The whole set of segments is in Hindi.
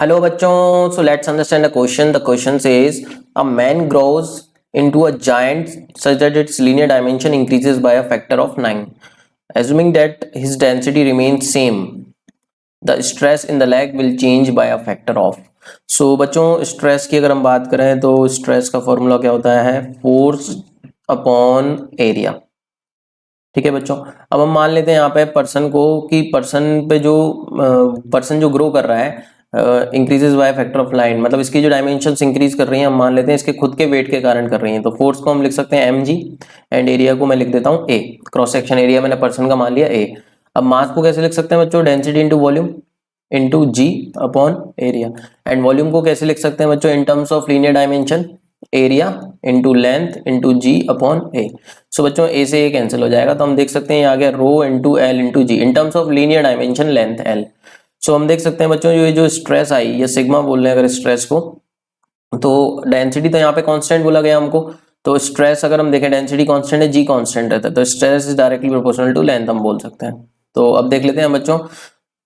Hello बच्चों, so let's understand the question. The question says a man grows into a giant such that its linear dimension increases by a factor of 9. Assuming that his density remains same, the stress in the leg will change by a factor of. So बच्चों स्ट्रेस की अगर हम बात करें तो स्ट्रेस का फॉर्मूला क्या होता है, फोर्स अपॉन एरिया। ठीक है बच्चों, अब हम मान लेते हैं यहाँ पे पर्सन को कि पर्सन जो ग्रो कर रहा है increases by factor of line, मतलब इसकी जो डायमेंशंस इंक्रीज कर रही हैं हम मान लेते हैं इसके खुद के वेट के कारण कर रही हैं। तो फोर्स को हम लिख सकते हैं mg एंड एरिया को मैं लिख देता हूँ a। क्रॉस सेक्शन एरिया मैंने पर्सन का मान लिया a। अब मास को कैसे लिख सकते हैं बच्चों, density into volume into g upon area. And volume को कैसे लिख सकते हैं बच्चों, in terms of linear dimension, area into length into g upon a. So बच्चों ए से ए कैंसिल हो जाएगा, तो हम देख सकते हैं आ गया rho into l into g in terms of linear dimension length l. So हम देख सकते हैं बच्चों ये जो स्ट्रेस आई, ये सिग्मा बोल रहे हैं अगर स्ट्रेस को, तो डेंसिटी तो यहाँ पे कांस्टेंट बोला गया हमको, तो स्ट्रेस अगर हम देखें डेंसिटी कांस्टेंट है, जी कांस्टेंट रहता है, तो stress is directly proportional to length हम बोल सकते हैं। तो अब देख लेते हैं बच्चों,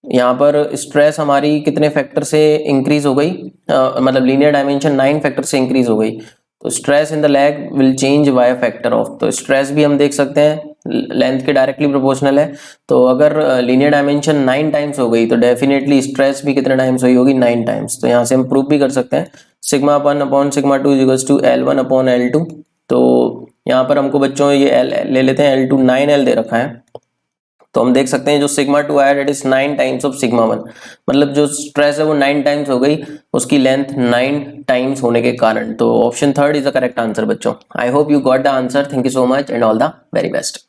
यहाँ पर स्ट्रेस हमारी कितने फैक्टर से इंक्रीज हो गई, मतलब लीनियर डायमेंशन 9 फैक्टर से इंक्रीज हो गई, तो stress in the leg will change by factor of. तो स्ट्रेस भी हम देख सकते हैं लेंथ के डायरेक्टली प्रोपोर्शनल है, तो अगर लीनियर डायमेंशन 9 टाइम्स हो गई तो डेफिनेटली स्ट्रेस भी कितने टाइम्स हुई होगी, 9 टाइम्स। तो यहाँ से हम प्रूव भी कर सकते हैं sigma 1 upon sigma 2 equals to L1 upon L2। तो यहाँ पर हमको बच्चों ये L ले लेते हैं, L2 9L दे रखा है, तो हम देख सकते हैं जो सिग्मा 2 आया that is 9 times of sigma 1, मतलब जो स्ट्रेस है वो 9 टाइम्स हो गई, उसकी लेंथ 9 टाइम्स होने के कारण। तो option third is the correct answer बच्चों। I hope you got the answer. Thank you so much and all the very best.